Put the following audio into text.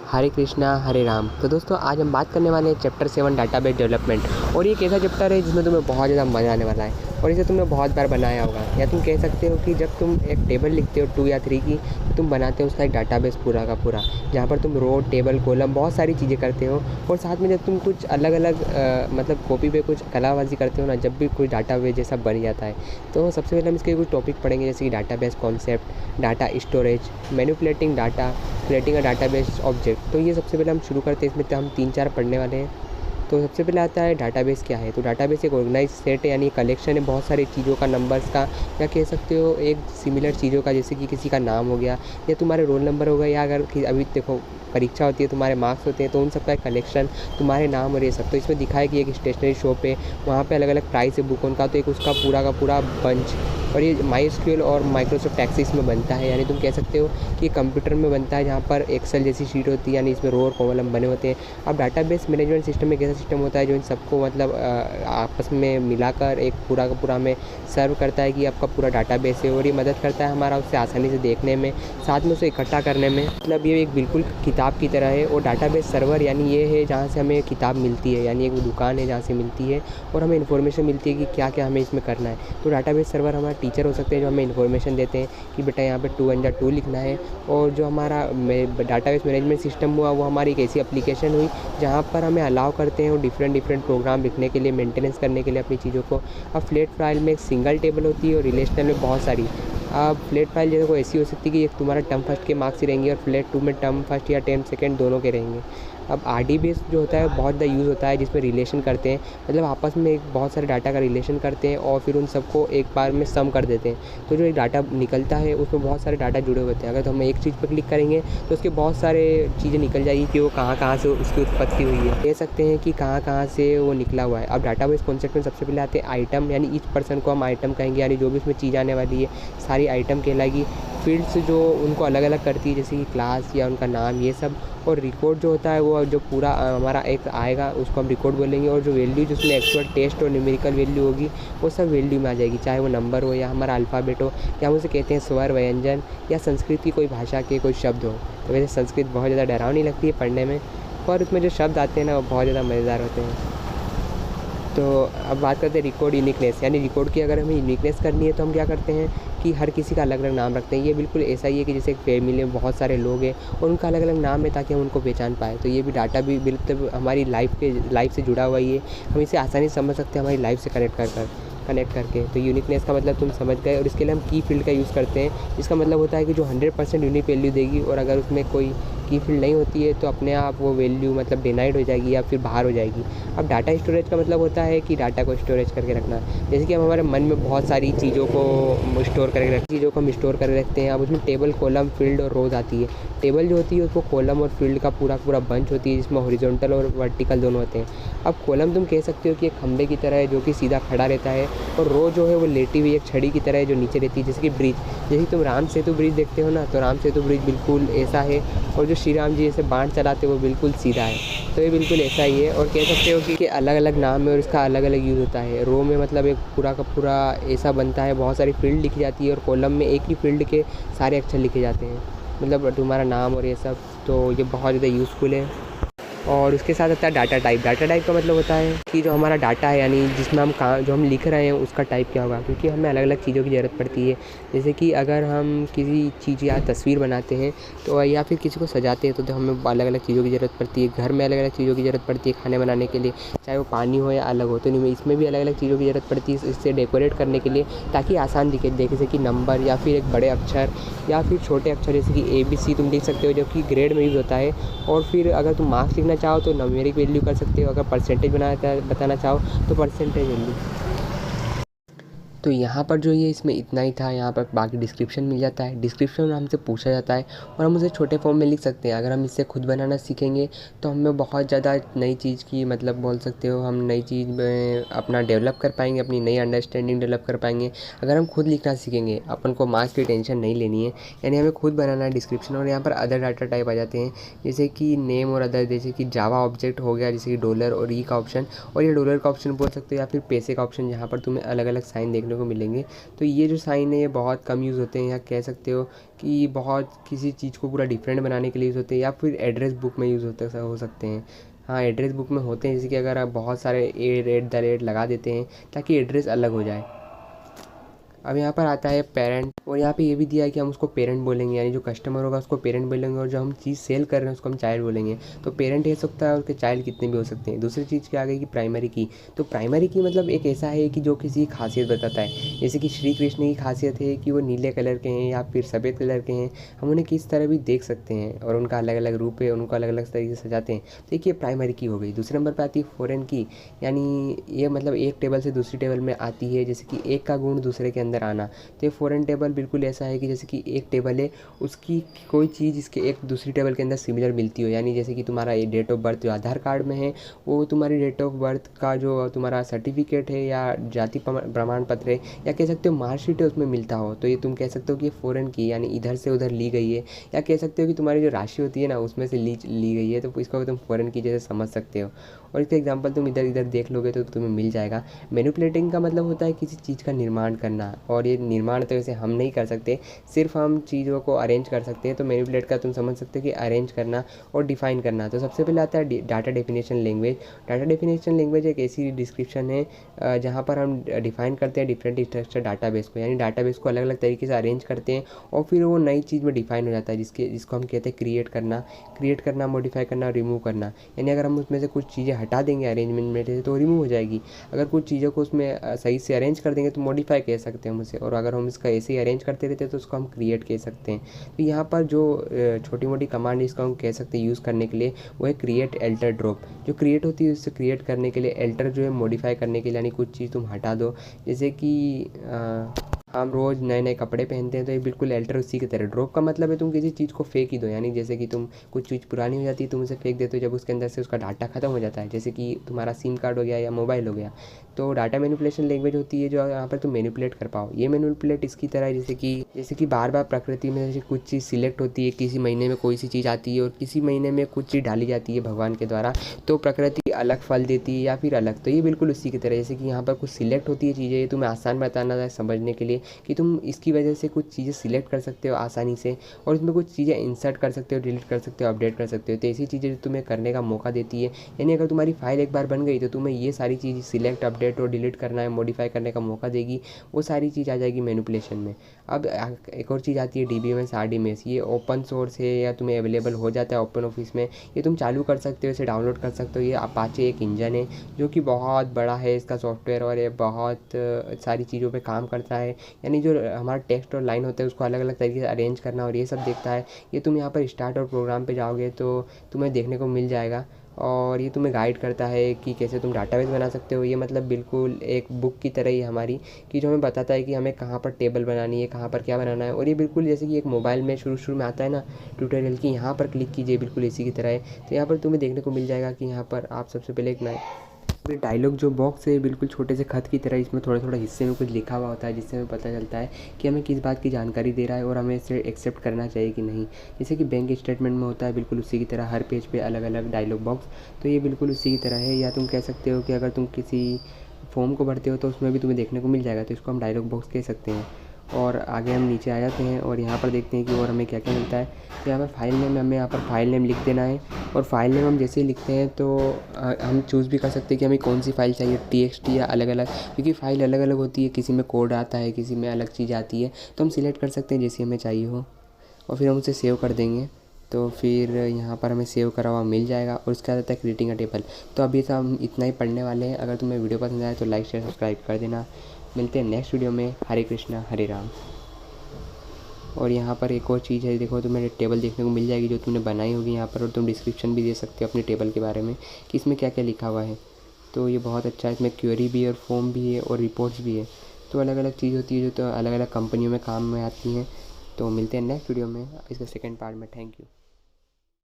हरे कृष्णा हरे राम। तो दोस्तों आज हम बात करने वाले हैं चैप्टर 7 डाटाबेस डेवलपमेंट। और ये एक ऐसा चैप्टर है जिसमें तुम्हें बहुत ज़्यादा मज़ा आने वाला है और इसे तुमने बहुत बार बनाया होगा। या तुम कह सकते हो कि जब तुम एक टेबल लिखते हो 2 या 3 की, तो तुम बनाते हो उसका एक डाटाबेस पूरा का पूरा, जहाँ पर तुम रो टेबल कॉलम बहुत सारी चीज़ें करते हो। और साथ में जब तुम कुछ अलग अलग मतलब कॉपी पे कुछ कलाबाजी करते हो ना, जब भी कोई डाटाबेस जैसा बन जाता है, तो सबसे पहले हम इसके कुछ टॉपिक पढ़ेंगे, जैसे कि database concept, data storage, manipulating data, creating a database object. तो ये सबसे पहले हम शुरू करते हैं। इसमें हम 3-4 पढ़ने वाले हैं। तो सबसे पहले आता है डाटाबेस क्या है। तो डाटाबेस एक ऑर्गेनाइज सेट है, यानी कलेक्शन है बहुत सारी चीज़ों का, नंबर्स का, या कह सकते हो एक सिमिलर चीज़ों का, जैसे कि किसी का नाम हो गया या तुम्हारे रोल नंबर हो गया, या अगर अभी देखो परीक्षा होती है, तुम्हारे मार्क्स होते हैं, तो उन सब का एक कलेक्शन, तुम्हारे नाम और ये सब। तो इसमें दिखा है कि एक स्टेशनरी शॉप है, वहाँ पे अलग अलग प्राइस है बुकों का, तो एक उसका पूरा का पूरा बंच। और ये MySQL और माइक्रोसॉफ्ट एक्सेस में बनता है, यानी तुम कह सकते हो कि कंप्यूटर में बनता है, जहाँ पर एक्सेल जैसी शीट होती है, यानी इसमें रो और कॉलम बने होते हैं। अब डाटाबेस मैनेजमेंट सिस्टम एक ऐसा सिस्टम होता है जो इन सबको मतलब आपस में मिलाकर एक पूरा का पूरा हमें सर्व करता है कि आपका पूरा डाटाबेस है, और ये मदद करता है हमारा उससे आसानी से देखने में, साथ में उसे इकट्ठा करने में। मतलब ये एक बिल्कुल किताब की तरह है। और डाटाबेस सर्वर यानी ये है जहाँ से हमें किताब मिलती है, यानी एक दुकान है जहाँ से मिलती है और हमें इन्फॉर्मेशन मिलती है कि क्या क्या हमें इसमें करना है। तो डाटाबेस सर्वर हमारे टीचर हो सकते हैं जो हमें इन्फॉर्मेशन देते हैं कि बेटा यहाँ पे 2 1 2 लिखना है। और जो हमारा डाटाबेस मैनेजमेंट सिस्टम हुआ, वो हमारी एक ऐसी एप्लीकेशन हुई जहाँ पर हमें अलाउ करते हैं वो डिफरेंट प्रोग्राम लिखने के लिए, मेंटेनेंस करने के लिए अपनी चीज़ों को। अब फ्लैट फाइल में एक सिंगल टेबल होती है और रिलेशनल में बहुत सारी। अब फ्लैट फाइल जैसे कोई ऐसी हो सकती है कि एक तुम्हारा टर्म फर्स्ट के मार्क्स ही रहेंगे और फ्लैट 2 में टर्म फर्स्ट या टर्म सेकंड दोनों के रहेंगे। अब RDBase जो होता है बहुत ज़्यादा यूज़ होता है, जिसमें रिलेशन करते हैं, मतलब आपस में एक बहुत सारे डाटा का रिलेशन करते हैं और फिर उन सबको एक बार में सम कर देते हैं। तो जो एक डाटा निकलता है उसमें बहुत सारे डाटा जुड़े होते हैं। अगर तो हम एक चीज़ पर क्लिक करेंगे तो उसके बहुत सारे चीज़ें निकल जाएगी कि वो कहाँ कहाँ से उसकी उत्पत्ति हुई है, कह सकते हैं कि कहाँ कहाँ से वो निकला हुआ है। अब डाटाबेस कॉन्सेप्ट में सबसे पहले आते हैं आइटम, यानी ईच पर्सन को हम आइटम कहेंगे, यानी जो भी उसमें चीज़ आने वाली है सारी आइटम कहलाएगी। फील्ड्स जो उनको अलग अलग करती है, जैसे कि क्लास या उनका नाम, ये सब। और रिकॉर्ड जो होता है वो जो पूरा हमारा एक आएगा उसको हम रिकॉर्ड बोलेंगे। और जो वैल्यू जिसमें एक्चुअल टेस्ट और न्यूमेरिकल वैल्यू होगी वो सब वैल्यू में आ जाएगी, चाहे वो नंबर हो या हमारा अल्फ़ाबेट हो, या हम उसे कहते हैं स्वर व्यंजन, या संस्कृत की कोई भाषा के कोई शब्द हो। तो वैसे संस्कृत बहुत ज़्यादा डरावनी लगती है पढ़ने में, पर उसमें जो शब्द आते हैं ना वो बहुत ज़्यादा मज़ेदार होते हैं। तो अब बात करते हैं रिकॉर्ड यूनिकनेस, यानी रिकॉर्ड की अगर हमें यूनिकनेस करनी है तो हम क्या करते हैं कि हर किसी का अलग अलग नाम रखते हैं। ये बिल्कुल ऐसा ही है कि जैसे एक फैमिली में बहुत सारे लोग हैं और उनका अलग अलग नाम है ताकि हम उनको पहचान पाएँ। तो ये भी डाटा भी बिल्कुल हमारी लाइफ से जुड़ा हुआ ही है, हम इसे आसानी से समझ सकते हैं हमारी लाइफ से कनेक्ट करके। तो यूनिकनेस का मतलब तुम समझ गए। और इसके लिए हम की फील्ड का यूज़ करते हैं, जिसका मतलब होता है कि जो 100% यूनिक वैल्यू देगी, और अगर उसमें कोई की फील्ड नहीं होती है तो अपने आप वो वैल्यू मतलब डिनाइड हो जाएगी या फिर बाहर हो जाएगी। अब डाटा स्टोरेज का मतलब होता है कि डाटा को स्टोरेज करके रखना, जैसे कि हम हमारे मन में बहुत सारी चीज़ों को स्टोर करके चीज़ों को हम स्टोर करके रखते हैं। अब उसमें टेबल कॉलम फील्ड और रोज़ आती है। टेबल जो होती है उसको कॉलम और फील्ड का पूरा पूरा बंच होती है, जिसमें हॉरिजॉन्टल और वर्टिकल दोनों होते हैं। अब कॉलम तुम कह सकते हो कि एक खंबे की तरह है जो कि सीधा खड़ा रहता है, और रो जो है वो लेटी हुई एक छड़ी की तरह है जो नीचे रहती है, जैसे कि ब्रिज। जैसे तुम राम सेतु ब्रिज देखते हो ना, तो राम सेतु ब्रिज बिल्कुल ऐसा है, और जो श्री राम जी ऐसे बाण चलाते हैं वो बिल्कुल सीधा है। तो ये बिल्कुल ऐसा ही है। और कह सकते हो कि अलग अलग नाम है और इसका अलग अलग यूज़ होता है। रो में मतलब एक पूरा का पूरा ऐसा बनता है, बहुत सारी फील्ड लिखी जाती है, और कॉलम में एक ही फील्ड के सारे अक्षर लिखे जाते हैं, मतलब तुम्हारा नाम और ये सब। तो ये बहुत ज़्यादा यूज़फुल है। और उसके साथ आता है डाटा टाइप। डाटा टाइप का मतलब होता है कि जो हमारा डाटा है, यानी जिसमें हम जो हम लिख रहे हैं उसका टाइप क्या होगा, क्योंकि हमें अलग अलग चीज़ों की ज़रूरत पड़ती है। जैसे कि अगर हम किसी चीज़ या तस्वीर बनाते हैं तो, या फिर किसी को सजाते हैं, तो हमें अलग अलग चीज़ों की ज़रूरत पड़ती है। घर में अलग अलग चीज़ों की ज़रूरत पड़ती है खाने बनाने के लिए, चाहे वो पानी हो या अलग हो। तो इसमें भी अलग अलग चीज़ों की ज़रूरत पड़ती है इससे डेकोरेट करने के लिए, ताकि आसान दिखे, जैसे कि नंबर या फिर एक बड़े अक्षर या फिर छोटे अक्षर, जैसे कि ABC तुम लिख सकते हो, जो कि ग्रेड में यूज़ होता है। और फिर अगर तुम मार्क्स लिखना चाहो तो न्यूमेरिक वैल्यू कर सकते हो, अगर परसेंटेज बताना चाहो तो परसेंटेज वैल्यू। तो यहाँ पर जो ये इसमें इतना ही था। यहाँ पर बाकी डिस्क्रिप्शन मिल जाता है, डिस्क्रिप्शन में हमसे पूछा जाता है और हम उसे छोटे फॉर्म में लिख सकते हैं। अगर हम इससे खुद बनाना सीखेंगे तो हमें बहुत ज़्यादा नई चीज़ की मतलब बोल सकते हो, हम नई चीज़ में अपना डेवलप कर पाएंगे, अपनी नई अंडरस्टैंडिंग डेवलप कर पाएंगे अगर हम खुद लिखना सीखेंगे। अपन को मार्क्स की टेंशन नहीं लेनी है, यानी हमें खुद बनाना है डिस्क्रिप्शन। और यहाँ पर अदर डाटा टाइप आ जाते हैं, जैसे कि नेम और अदर, जैसे कि जावा ऑब्जेक्ट हो गया, जैसे कि डॉलर और ई का ऑप्शन, और ये डॉलर का ऑप्शन बोल सकते हो, या फिर पैसे का ऑप्शन, जहाँ पर तुम्हें अलग अलग साइन देखने को को मिलेंगे। तो ये जो साइन है ये बहुत कम यूज़ होते हैं, या कह सकते हो कि बहुत किसी चीज़ को पूरा डिफरेंट बनाने के लिए यूज़ होते हैं, या फिर एड्रेस बुक में यूज़ हो सकते हैं। हाँ, एड्रेस बुक में होते हैं, जैसे कि अगर आप बहुत सारे एट द रेट लगा देते हैं ताकि एड्रेस अलग हो जाए। अब यहाँ पर आता है पेरेंट, और यहाँ पे ये भी दिया है कि हम उसको पेरेंट बोलेंगे, यानी जो कस्टमर होगा उसको पेरेंट बोलेंगे, और जो हम चीज़ सेल कर रहे हैं उसको हम चाइल्ड बोलेंगे। तो पेरेंट हो सकता है और उसके चाइल्ड कितने भी हो सकते हैं। दूसरी चीज़ क्या आ गई कि प्राइमरी की। तो प्राइमरी की मतलब एक ऐसा है कि जो किसी की खासियत बताता है। जैसे कि श्री कृष्ण की खासियत है कि वो नीले कलर के हैं या फिर सफ़ेद कलर के हैं, हम उन्हें किस तरह भी देख सकते हैं, और उनका अलग अलग रूप है, उनको अलग अलग तरीके से सजाते हैं। तो एक ये प्राइमरी की हो गई। दूसरे नंबर पर आती है फ़ॉरेन की, यानी ये मतलब एक टेबल से दूसरी टेबल में आती है, जैसे कि एक का गुण दूसरे के अंदर आना। तो ये फ़ॉरेन टेबल बिल्कुल ऐसा है कि जैसे कि एक टेबल है, उसकी कोई चीज़ इसके एक दूसरी टेबल के अंदर सिमिलर मिलती हो, यानी जैसे कि तुम्हारा ये डेट ऑफ बर्थ जो आधार कार्ड में है, वो तुम्हारी डेट ऑफ बर्थ का जो तुम्हारा सर्टिफिकेट है या जाति प्रमाण पत्र है, या कह सकते हो मार्कशीट है, उसमें मिलता हो, तो ये तुम कह सकते हो कि ये फ़ॉरेन की, यानी इधर से उधर ली गई है। या कह सकते हो कि तुम्हारी जो राशि होती है ना, उसमें से ली गई है, तो इसको तुम फ़ॉरेन की जैसे समझ सकते हो। और इसका एग्जांपल तुम इधर इधर देख लोगे तो तुम्हें मिल जाएगा। मैनिपुलेटिंग का मतलब होता है किसी चीज़ का निर्माण करना, और ये निर्माण तो वैसे हम नहीं कर सकते, सिर्फ हम चीज़ों को अरेंज कर सकते हैं। तो मैनिपुलेट का तुम समझ सकते हो कि अरेंज करना और डिफ़ाइन करना। तो सबसे पहले आता है data definition language. Data definition language एक ऐसी डिस्क्रिप्शन है जहाँ पर हम डिफ़ाइन करते हैं डिफरेंट स्ट्रक्चर डाटाबेस को, यानी डाटाबेस को अलग अलग तरीके से अरेंज करते हैं, और फिर वो नई चीज़ में डिफ़ाइन हो जाता है, जिसको हम कहते हैं क्रिएट करना, मॉडिफाई करना, रिमूव करना। यानी अगर हम उसमें से कुछ चीज़ें हटा देंगे अरेंजमेंट में से तो रिमूव हो जाएगी। अगर कुछ चीज़ों को उसमें सही से अरेंज कर देंगे तो मॉडिफाई कह सकते हैं हम उसे, और अगर हम इसका ऐसे ही अरेंज करते रहते हैं तो उसको हम क्रिएट कह सकते हैं। तो यहाँ पर जो छोटी मोटी कमांड इसको हम कह सकते हैं यूज़ करने के लिए, वो है क्रिएट, एल्टर, ड्रॉप। जो क्रिएट होती है उससे क्रिएट करने के लिए, एल्टर जो है मॉडिफाई करने के लिए, यानी कुछ चीज़ तुम हटा दो। जैसे कि हम रोज़ नए नए कपड़े पहनते हैं, तो ये बिल्कुल एल्टर उसी की तरह। ड्रॉप का मतलब है तुम किसी चीज़ को फेंक ही दो, यानी जैसे कि तुम कुछ चीज़ पुरानी हो जाती है, तुम उसे फेंक देते हो जब उसके अंदर से उसका डाटा खत्म हो जाता है, जैसे कि तुम्हारा सिम कार्ड हो गया या मोबाइल हो गया। तो डाटा मैनिपुलेशन लैंग्वेज होती है जो यहाँ पर तुम मैनिपुलेट कर पाओ। ये मैनिपुलेट इसकी तरह है जैसे कि बार बार प्रकृति में जैसे कुछ चीज़ सिलेक्ट होती है, किसी महीने में कोई सी चीज़ आती है और किसी महीने में कुछ चीज़ डाली जाती है भगवान के द्वारा, तो प्रकृति अलग फल देती है या फिर अलग। तो ये बिल्कुल उसी की तरह, जैसे कि यहाँ पर कुछ सिलेक्ट होती है चीज़ें, ये तुम्हें आसान बताना है समझने के लिए कि तुम इसकी वजह से कुछ चीज़ें सिलेक्ट कर सकते हो आसानी से, और इसमें कुछ चीज़ें इंसर्ट कर सकते हो, डिलीट कर सकते हो, अपडेट कर सकते हो। तो ऐसी चीज़ें जो तुम्हें करने का मौका देती है, यानी अगर तुम्हारी फाइल एक बार बन गई तो तुम्हें ये सारी चीज़ सिलेक्ट, अपडेट और डिलीट करना है, मॉडिफाई करने का मौका देगी। वो सारी चीज़ आ जाएगी मैनिपुलेशन में। अब एक और चीज़ आती है DBMS RDMS। ये ओपन सोर्स है या तुम्हें अवेलेबल हो जाता है ओपन ऑफिस में, ये तुम चालू कर सकते हो, इसे डाउनलोड कर सकते हो। ये अपाचे एक इंजन है जो कि बहुत बड़ा है इसका सॉफ्टवेयर, और ये बहुत सारी चीज़ों पे काम करता है, यानी जो हमारा टेक्स्ट और लाइन होता है उसको अलग अलग तरीके से अरेंज करना और ये सब देखता है। ये तुम यहाँ पर स्टार्ट और प्रोग्राम पे जाओगे तो तुम्हें देखने को मिल जाएगा, और ये तुम्हें गाइड करता है कि कैसे तुम डाटाबेस बना सकते हो। ये मतलब बिल्कुल एक बुक की तरह ही हमारी, कि जो हमें बताता है कि हमें कहाँ पर टेबल बनानी है, कहाँ पर क्या बनाना है। और ये बिल्कुल जैसे कि एक मोबाइल में शुरू में आता है ना ट्यूटोरियल की, यहाँ पर क्लिक कीजिए, बिल्कुल इसी की तरह है। तो यहाँ पर तुम्हें देखने को मिल जाएगा कि यहाँ पर आप सबसे पहले एक डायलॉग जो बॉक्स है बिल्कुल छोटे से खत की तरह, इसमें थोड़ा थोड़ा हिस्से में कुछ लिखा हुआ होता है, जिससे हमें पता चलता है कि हमें किस बात की जानकारी दे रहा है और हमें इसे एक्सेप्ट करना चाहिए कि नहीं। जैसे कि बैंक स्टेटमेंट में होता है बिल्कुल उसी की तरह, हर पेज पे अलग अलग डायलॉग बॉक्स। तो ये बिल्कुल उसी की तरह है। या तुम कह सकते हो कि अगर तुम किसी फॉर्म को भरते हो तो उसमें भी तुम्हें देखने को मिल जाएगा, तो इसको हम डायलॉग बॉक्स कह सकते हैं। और आगे हम नीचे आ जाते हैं और यहाँ पर देखते हैं कि और हमें क्या क्या मिलता है। तो यहाँ पर फाइल नेम, हमें यहाँ पर फाइल नेम लिख देना है, और फाइल नेम हम जैसे ही लिखते हैं तो हम चूज़ भी कर सकते हैं कि हमें कौन सी फ़ाइल चाहिए, TXT या अलग अलग, क्योंकि फ़ाइल अलग अलग होती है, किसी में कोड आता है, किसी में अलग चीज़ आती है। तो हम सिलेक्ट कर सकते हैं जैसी हमें चाहिए हो, और फिर हम उसे सेव कर देंगे। तो फिर यहाँ पर हमें सेव करा हुआ मिल जाएगा, और उसके बाद आता है क्रिएटिंग अ टेबल। तो अभी तो हम इतना ही पढ़ने वाले हैं। अगर तुम्हें वीडियो पसंद आए तो लाइक शेयर सब्सक्राइब कर देना। मिलते हैं नेक्स्ट वीडियो में। हरे कृष्णा हरे राम। और यहाँ पर एक और चीज़ है, देखो तुम्हें टेबल देखने को मिल जाएगी जो तुमने बनाई होगी यहाँ पर, और तुम डिस्क्रिप्शन भी दे सकते हो अपने टेबल के बारे में कि इसमें क्या क्या लिखा हुआ है। तो ये बहुत अच्छा है, इसमें क्वेरी भी है और फॉर्म भी है और रिपोर्ट्स भी है। तो अलग अलग चीज़ होती है जो तो अलग अलग कंपनियों में काम में आती हैं। तो मिलते हैं नेक्स्ट वीडियो में इसका सेकंड पार्ट में। Thank you.